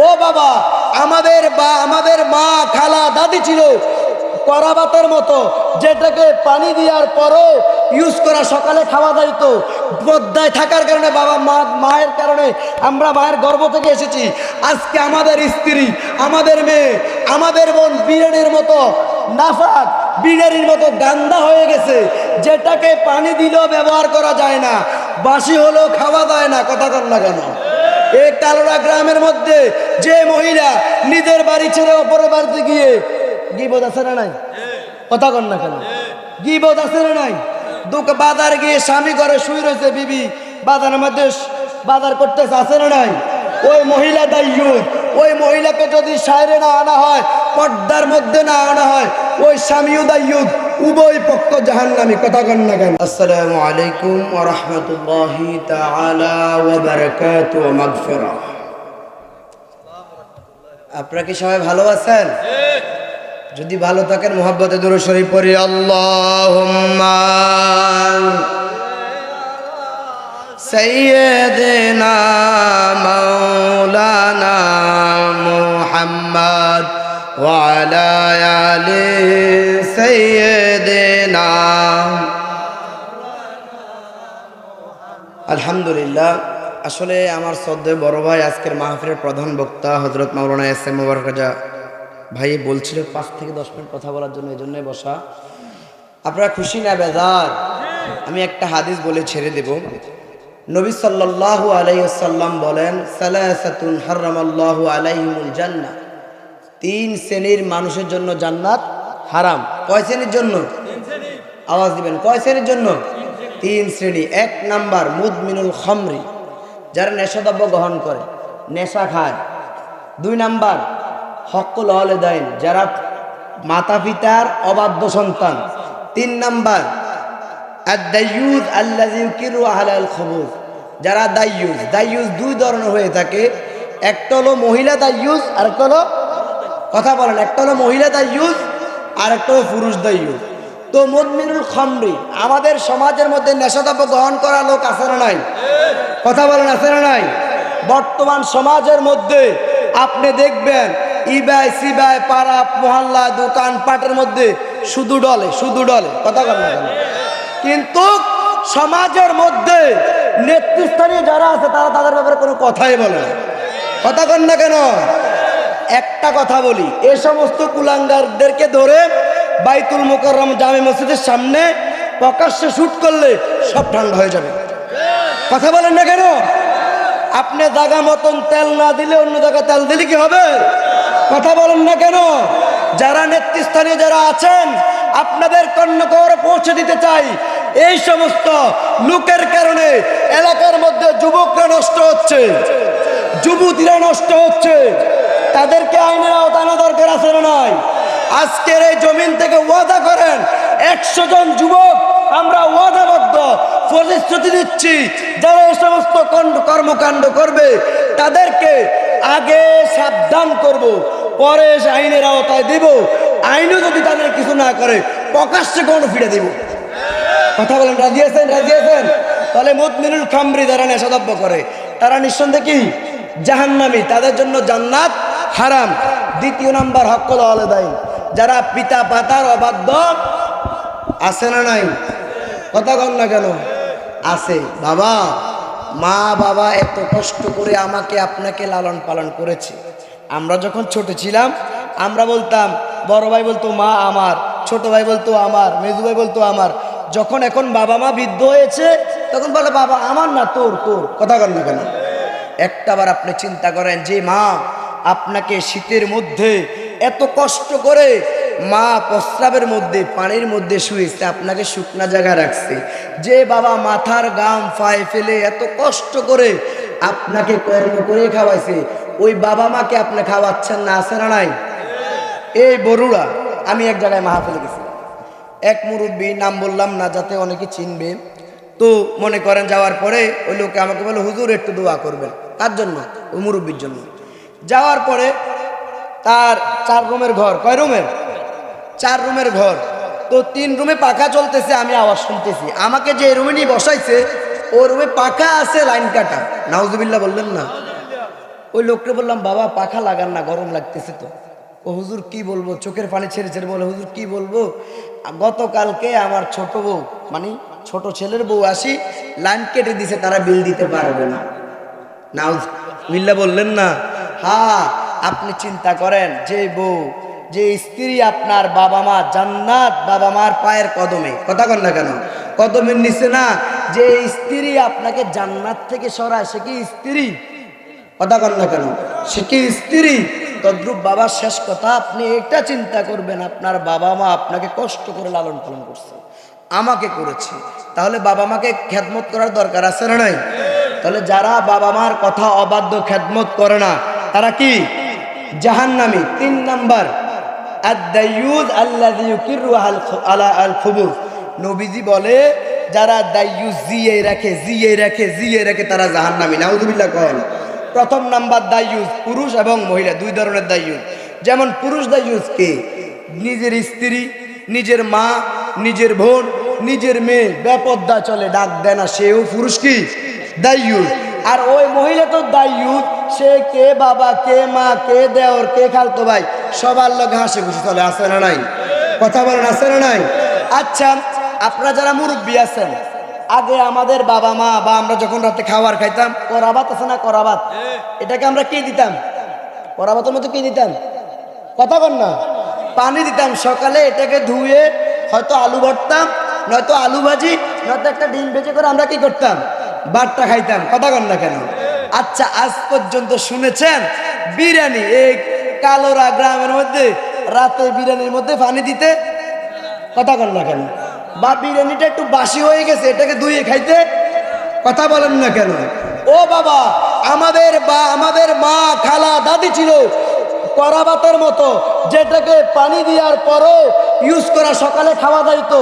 ও বাবা, আমাদের মা খালা দাদি ছিল করাবাতের মতো, যেটাকে পানি দেওয়ার পরও ইউজ করা, সকালে খাওয়া যাইত। পদ্মায় থাকার কারণে মায়ের কারণে আমরা মায়ের গর্ভ থেকে এসেছি। আজকে আমাদের স্ত্রী, আমাদের মেয়ে, আমাদের বোন বিড়ানির মতো নাফাক, বিড়ানির মতো গান্দা হয়ে গেছে, যেটাকে পানি দিলেও ব্যবহার করা যায় না, বাসি হলেও খাওয়া যায় না। কথা কর না কেন? এই কালোরা গ্রামের মধ্যে যে মহিলা নিজের বাড়ি ছেড়ে অপরের বাড়িতে গিয়ে, গিবত আছে না নাই? কথা কর না কেন? গিবত আছে না নাই? বাজার গিয়ে স্বামী ঘরে শুয়ে রয়েছে, বিবি বাজারের মধ্যে বাজার করতেছে, আছে না নাই? ওই মহিলা দায়ুস। ওই মহিলাকে যদি সাইরে না আনা হয়, পর্দার মধ্যে না আনা হয়, ওই স্বামীও দায়ুস। উভয় পক্ষ জাহান্নামী। কথা কন না কেন? আসসালামু আলাইকুম ওয়া রাহমাতুল্লাহি তাআলা ওয়া বারাকাতুহু ওয়া মাগফিরাহ। আপনারা কি সবাই ভালো আছেন? যদি ভালো থাকেন মুহাব্বতে দুরূদ শরীফ পড়ি। আল্লাহুম্মা সাইয়্যিদিনা মাওলানা মুহাম্মদ ওয়া আলা আলি সাইয়্যিদিনা। আলহামদুলিল্লাহ। আসলে আমার শ্রদ্ধেয় বড় ভাই, আজকের মাহফিলের প্রধান বক্তা হযরত মাওলানা এস এম মোবারক রাজা ভাই বলছিল 5 থেকে 10 মিনিট কথা বলার জন্য, এই জন্যই বসা। আপনারা খুশি না বেজার? আমি একটা হাদিস বলে ছেড়ে দেব। নবী সাল্লাল্লাহু আলাইহি ওয়াসাল্লাম বলেন, সালাসাতুন হারামাল্লাহু আলাইহিমুল জান্নাহ। 3 শ্রেণীর মানুষের জন্য জান্নাত হারাম। কয় শ্রেণীর জন্য? 3 শ্রেণী। আওয়াজ দিবেন, কয় শ্রেণীর জন্য? 3 শ্রেণী। 1 নাম্বার মুদমিনুল খামরি, যারা নেশাদ্রব্য গ্রহণ করে, নেশা খায়। 2 নাম্বার হকুল ওয়ালিদাইন, যারা মাতা পিতার অবাধ্য সন্তান। 3 নাম্বার আদ-দায়্যুস আল্লাযী ইউকিরু আহলাল খুবুস, যারা দায়্যুস। দায়্যুস 2 ধরনের হয়ে থাকে, একটা হলো মহিলা দায়্যুস, আর একটা হলো, কথা বলেন, একটা হলো মহিলা দায়্যুস আর একটা হলো পুরুষ দায়্যুস। তো মুদমিনুল খামরি, আমাদের সমাজের মধ্যে নেশাদ্রব্য গ্রহণ করা লোক আছে না নাই? কথা বলেন, আছে না নাই? বর্তমান সমাজের মধ্যে আপনি দেখবেন ইবাই সিবাই পাড়া মহল্লা দোকান পাটের মধ্যে শুধু ডলে, শুধু ডলে। কথা বলেন না কেন? কিন্তু সমাজের মধ্যে নেতৃস্থানীয় যারা আছে তারা তাদের ব্যাপারে কোনো কথাই বলে না। কথা বলেন না কেন? একটা কথা বলি, এই সমস্ত কুলাঙ্গারদেরকে ধরে বাইতুল মুকাররম জামে মসজিদের সামনে প্রকাশ্যে শুট করলে সব ঠান্ডা হয়ে যাবে। কথা বলেন না কেন? আপনি জায়গা মতন তেল না দিলে অন্য জায়গায় তেল দিলে কি হবে? কথা বলেন না কেন? যারা নেতৃস্থানীয় যারা আছেন, আপনাদের কর্ণকর পৌঁছে দিতে চাই, এই সমস্ত লোকের কারণে এলাকার মধ্যে যুবকরা নষ্ট হচ্ছে, যুবতীরা নষ্ট হচ্ছে। তাদেরকে আইনের আওতায় আনা দরকার আছে না নাই? আজকের এই জমিন থেকে ওয়াদা করেন, 100 জন যুবক আমরা ওয়াদাবদ্ধ প্রতিশ্রুতি দিচ্ছি, যারা এই সমস্ত কর্মকাণ্ড করবে তাদেরকে আগে সাবধান করব, পরে আইনের আওতায় দিব। আইনও যদি তাদের কিছু না করে প্রকাশ্যে কোনো ফিরে দিব। কথা বলেন, রাজি আছেন? রাজি আছেন? তাহলে মুদমিনুল খামরি, যারা নেশাদ্রব্য করে, তারা নিঃসন্দেহে কি জাহান্নামী, তাদের জন্য জান্নাত হারাম। 2 নাম্বার হকুল ওয়ালিদাইন, যারা পিতা মাতার অবাধ্য, আছে না নাই? কথা কন না কেন? আছে। বাবা, মা বাবা এত কষ্ট করে আমাকে আপনাকে লালন পালন করেছে। আমরা যখন ছোট ছিলাম আমরা বলতাম, বড় ভাই বলতো মা আমার, ছোট ভাই বলতো আমার, মেজু ভাই বলতো আমার। যখন এখন বাবা মা বৃদ্ধ হয়েছে তখন বলে বাবা আমার না, তোর তোর। কথা কন না কেন? একটাবার আপনি চিন্তা করেন, যে মা আপনাকে শীতের মধ্যে এত কষ্ট করে, মা প্রস্রাবের মধ্যে পানির মধ্যে শুয়েছে, আপনাকে শুকনা জায়গায় রাখছে, যে বাবা মাথার গাম পায়ে ফেলে এত কষ্ট করে আপনাকে কর্ম করে খাওয়াইছে, ওই বাবা মাকে আপনি খাওয়াচ্ছেন না? আছে না নাই? এই বড়ুরা, আমি এক জায়গায় মাহফিলে গেছি, এক মুরব্বী, নাম বললাম না যাতে অনেকে চিনবে। তো মনে করেন যাওয়ার পরে ওই লোকে আমাকে বলে, হুজুর একটু দোয়া করবেন। তার জন্য, ওই মুরব্বীর জন্য। যাওয়ার পরে তার 4 রুমের ঘর। কয় রুমের? 4 রুমের ঘর। তো 3 রুমে পাখা চলতেছে, আমি আওয়াজ শুনতেছি। আমাকে যে রুমে নিয়ে বসাইছে, ও রুমে পাখা আছে, লাইন কাটা। নাউজুবিল্লাহ বললেন না? ওই লোককে বললাম বাবা পাখা লাগান না, গরম লাগতেছে তো। ও হুজুর কি বলবো, চোখের পানি ছেড়ে ছেড়ে বলে হুজুর কি বলবো, গতকালকে আমার ছোট বউ মানে ছোট ছেলের বউ আসি লাইন কেটে দিছে, তারা বিল দিতে পারবে না। নাউজুবিল্লাহ বললেন না? হ্যাঁ, আপনি চিন্তা করেন যে বউ যে স্ত্রী আপনার বাবা মা জান্নাত বাবা মার পায়ের কদমে, কথা কন না কেন, কদমের নিচে না, যে স্ত্রী আপনাকে জান্নাত থেকে সরায় সে কি স্ত্রী? কথা কন না কেন, সে কি স্ত্রী? তদ্রুপ বাবার শেষ কথা, আপনি এটা চিন্তা করবেন আপনার বাবা মা আপনাকে কষ্ট করে লালন পালন করছে, আমাকে করেছে, তাহলে বাবা মাকে খেদমত করার দরকার আছে না নাই? তাহলে যারা বাবা মার কথা অবাধ্য খেদমত করে না তারা কি? জাহান্নামী। 3 নাম্বার আদ-দায়্যুস আল্লাযী ইউকিরু আলা আল-খুবুস। নবীজি বলে যারা দায়্যুস জিয়ে রাখে তারা জাহান্নামী। নাউযুবিল্লাহ কন। প্রথম নাম্বার দায়্যুস পুরুষ এবং মহিলা, 2 ধরনের দায়্যুস। যেমন পুরুষ দায়্যুস কে? নিজের স্ত্রী, নিজের মা, নিজের বোন, নিজের মেয়ে বেপরদা চলে, ডাক দেয় না, সেও পুরুষ কি? দায়্যুস। আর ওই মহিলা তো দায়্যুস, সে কে বাবা, কে মা, কে দেওর, কে খালতো ভাই, সবার লোক হাসি খুশি চলে, আছে না নাই? কথা বলেন, আছে না নাই? আচ্ছা, আপনারা যারা মুরব্বী আছেন, আগে আমাদের বাবা মা বা আমরা যখন রাতে খাবার খাইতাম, করাবাত আছে না, করাবাত, এটাকে আমরা কি দিতাম? করাবাতের মতো কি দিতাম? কথা বল না, পানি দিতাম। সকালে এটাকে ধুয়ে হয়তো আলু ভরতাম, নয়তো আলু ভাজি, নয়তো একটা ডিম ভেজে করে আমরা কি করতাম? ভাতটা খাইতাম। কথা বল না কেন? আচ্ছা, আজ পর্যন্ত শুনেছেন বিরিয়ানি এই কালোরা গ্রামের মধ্যে রাতে বিরিয়ানির মধ্যে পানি দিতে? কথা বল না কেন? বা বিরিয়ানিটা একটু বাসি হয়ে গেছে, এটাকে ধুয়ে খাইতে? কথা বলেন না কেন? ও বাবা, আমাদের মা, খালা, দাদি ছিল করাবাতের মতো, যেটাকে পানি দেওয়ার পরও ইউজ করা, সকালে খাওয়া যাইত।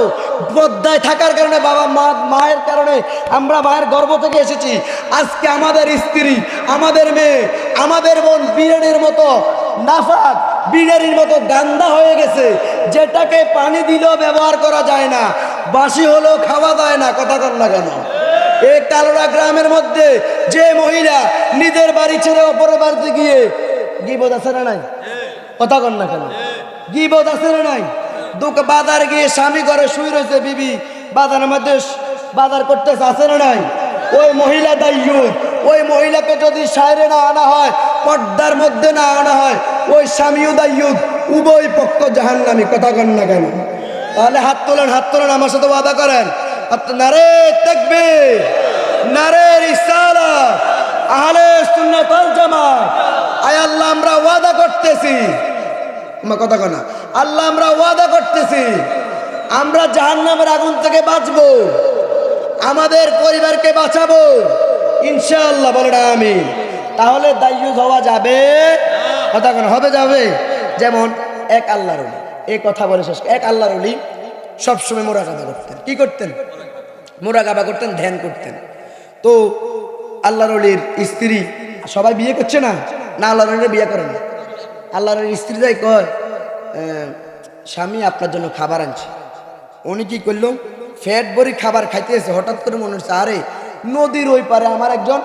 পদ্মায় থাকার কারণে বাবা মায়ের কারণে আমরা মায়ের গর্ভ থেকে এসেছি। আজকে আমাদের স্ত্রী, আমাদের মেয়ে, আমাদের বোন বিরিয়ানির মতো নাফাক, বিরিয়ানির মতো গান্দা হয়ে গেছে, যেটাকে পানি দিলেও ব্যবহার করা যায় না, বাসি হলেও খাওয়া যায় না। কথা কন না কেন? এই কালোরা গ্রামের মধ্যে যে মহিলা নিজের বাড়ি ছেড়ে অপরের বাড়িতে গিয়ে, গিবত আছে না নাই? কথা কন না কেন? গিবত আছে না নাই? বাজার গিয়ে স্বামী ঘরে শুয়ে রয়েছে, বিবি বাজারের মধ্যে বাজার করতেছে, আছে না নাই? ওই মহিলা দায়্যুস। ওই মহিলাকে যদি সাইরে না আনা হয়, পর্দার মধ্যে না আনা হয়, ওই স্বামীও দায়্যুস, উভয় পক্ষ জাহান্নামী। কথা কন না কেন? তাহলে হাত তোলেন, হাত তোলেন, আমার সাথে ওয়াদা করেন। নারে তাকবীর, নারে রিসালাত, আহলে সুন্নাত ওয়াল জামাত। আয় আল্লাহ, আমরা ওয়াদা করতেছি, আমার কথা কনা, আল্লাহ আমরা ওয়াদা করতেছি, আমরা জাহান্নামের আগুন থেকে বাঁচবো, আমাদের পরিবারকে বাঁচাবো ইনশাআল্লাহ। বলেন আমিন। তাহলে দায়্যুস হওয়া যাবে? কথা কনা, হবে, যাবে। যেমন এক আল্লাহর ওলি, এই কথা বলে শেষ, এক আল্লাহর ওলি সবসময় মুরাকাবা করতেন। কি করতেন? মুরাকাবা করতেন, ধ্যান করতেন। তো আল্লাহর ওলির স্ত্রী, সবাই বিয়ে করছে না, না আল্লাহর ওলিরা বিয়ে করে না। আল্লাহর স্ত্রী যাই কয়, স্বামী আপনার জন্য খাবার আনছে। উনি কি করলো, ফ্যাট ভরি খাবার খাইতে এসে হঠাৎ করে মনে হচ্ছে, আরে নদীর ওই পারে আমার একজন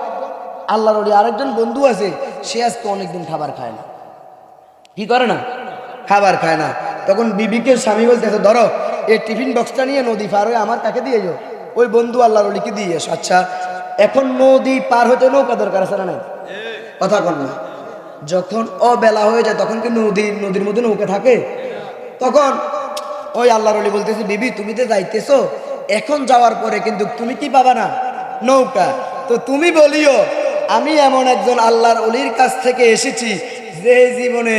আল্লাহর ওলি আরেকজন বন্ধু আছে, সে আজকে অনেকদিন খাবার খায় না। কি করে না? খাবার খায় না। তখন বিবিকে স্বামী বলতেছে, ধরো এই টিফিন বক্সটা নিয়ে নদী পার হয়ে আমার কাছে দিয়ে যাও, ওই বন্ধু আল্লাহর ওলিকে দিয়ে এসো। আচ্ছা, এখন নদী পার হতে নৌকা দরকার আছে না নাই? কথা কন না। যখন অবেলা হয়ে যায় তখন কি নদীর মধ্যে নৌকা থাকে? তখন ওই আল্লাহর ওলি বলতেছে, বিবি তুমি তো যাইতেছো, এখন যাওয়ার পরে কিন্তু তুমি কি পাবা না? নৌকা। তো তুমি বলিও আমি এমন একজন আল্লাহর ওলির কাছ থেকে এসেছি যে জীবনে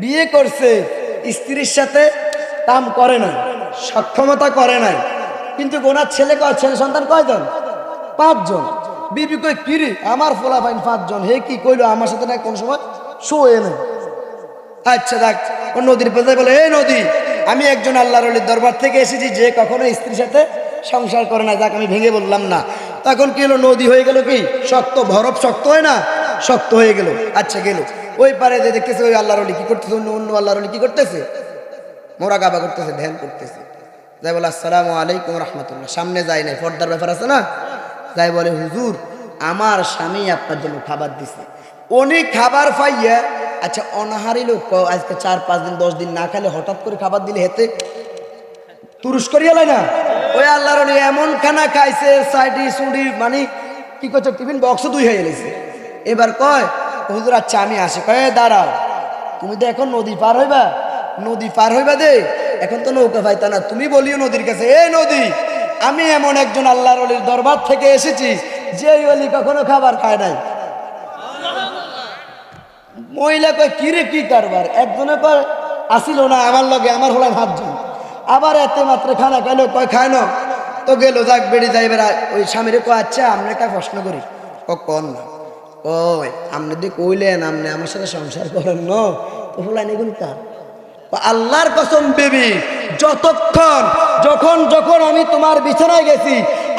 বিয়ে করছে, স্ত্রীর সাথে কাম করে না, সক্ষমতা করে নাই, কিন্তু ওনার ছেলে সন্তান কয়জন? 5 জন। বিবি কই, কিরে আমার ফোলা ফাইন 5 জন, হে কি কইলো আমার সাথে না কোন সময় শোয়ে না। আচ্ছা দেখ, ও নদীর পাশে বলে, এই নদী, আমি একজন আল্লাহর ওলির দরবার থেকে এসেছি যে কখনো স্ত্রীর সাথে সংসার করে না, যাক আমি ভেঙে বললাম না। তখন কি হলো, নদী হয়ে গেল কি শক্ত, বরফ শক্ত হয় না, শক্ত হয়ে গেল। আচ্ছা গেল ওই পারে যে দেখতেছে ওই আল্লাহর ওলি কি করতেছে, অন্য আল্লাহর ওলি কি করতেছে? মোরাকাবা করতেছে, ধ্যান করতেছে। যাই বলে আসসালামু আলাইকুম রহমতুল্লাহ, সামনে যায় নাই, পর্দার ব্যাপার আছে না। যাই বলে, হুজুর আমার স্বামী আপনার জন্য খাবার দিছে, উনি খাবার পাইয়া, আচ্ছা অনাহারি লোক আজকে 4-5 দিন 10 দিন না খেলে হঠাৎ করে খাবার দিলে হেতে তুরস্ক করিয়া লাই না। ওই আল্লাহর ওলি এমন খানা খাইছে, সাইডি সুডি মানে কি করছে, টিফিন বক্সও দুই হয়ে গেছে। এবার কয় হুজুর আচ্ছা আমি আসি। কয় দাঁড়াও, তুমি তো এখন নদী পার হইবা, নদী পার হইবা দে, এখন তো নৌকা পাইতা না, তুমি বলিও নদীর কাছে, এই নদী আমি এমন একজন আল্লাহর ওলির দরবার থেকে এসেছি যে ওলি কখনো খাবার খায় নাই। মহিলা কয় কিরে কি কারবার, একজনে কয় আসিল না আমার লগে, আমার হলাম 7 জন, আবার এতে মাত্র খানা খাইলো, কয় খায় না তো গেল, যাক বেড়ে যাই। এবার ওই স্বামীরে কয় আচ্ছা আপনি একটা প্রশ্ন করি। কন না, কয় আপনি দিয়ে কইলেন আপনি আমার সাথে সংসার করেন ন, তো হলাম এগুন কার? আল্লাহর কসম বেবি, যতক্ষণ যখন যখন আমি তোমার বিছানায় গেছি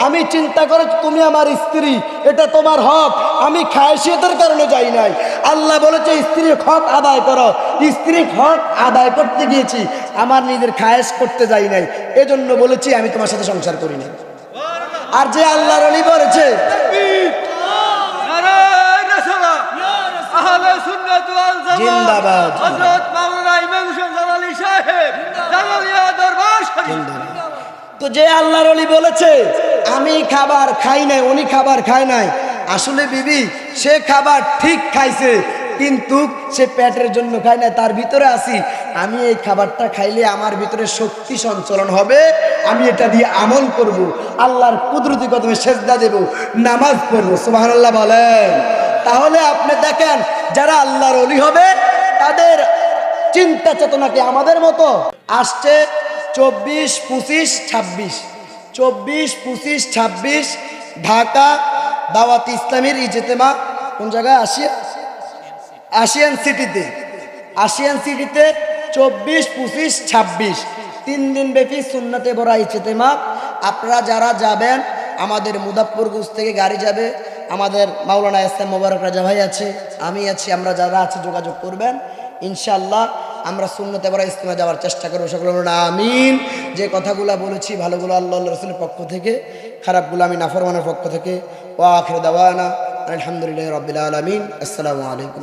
আমি চিন্তা করে তুমি আমার স্ত্রী, এটা তোমার হক, আমি খায়সিয়তের কারণে যাই নাই। আল্লাহ বলেছে স্ত্রীর হক আদায় করো, স্ত্রীর হক আদায় করতে গিয়েছি, আমার নিজের খায়েশ করতে যাই নাই, এজন্য বলেছি আমি তোমার সাথে সংসার করি নাই। আর যে আল্লাহর ওলি বলেছে জিন্দাবাদ, তো যে আল্লাহর ওলি বলেছে আমি খাবার খাই নাই, উনি খাবার খায় নাই, আসলে বিবি সে খাবার ঠিক খাইছে কিন্তু সে পেটের জন্য খায় না, তার ভিতরে আছি আমি এই খাবারটা খাইলে আমার ভিতরে শক্তি সঞ্চালন হবে, আমি এটা দিয়ে আমল করব, আল্লাহর কুদরতি কদমে সেজদা দেব, নামাজ পড়ব। সুবহানাল্লাহ বলেন। তাহলে আপনি দেখেন যারা আল্লাহর ওলি হবে তাদের চিন্তা চেতনা কি আমাদের মতো? আসছে 24, 25, 26, 24, 25, 26 ঢাকা দাওয়াত ইসলামীর ইজতেমা। কোন জায়গায়? আশিয়ান সিটিতে। আশিয়ান সিটিতে 24, 25, 26 3 দিন ব্যাপী সুন্নতে বড়া ইজতেমা। আপনারা যারা যাবেন, আমাদের মুজাফফরগঞ্জ থেকে গাড়ি যাবে, আমাদের মাওলানা এসএম মোবারক রাজা ভাই আছে, আমি আছি, আমরা যারা আছি যোগাযোগ করবেন ইনশাআল্লাহ। আমরা সুন্নতে বড়া ইজতেমা যাওয়ার চেষ্টা করবো, সকলে বলুন আমিন। যে কথাগুলো বলেছি ভালোগুলো আল্লাহ রাসূলের পক্ষ থেকে, খারাপগুলো আমি নাফরমানের পক্ষ থেকে। ওয়া আখিরু দাওয়ানা আলহামদুলিল্লাহি রাব্বিল আলামিন। আসসালামু আলাইকুম।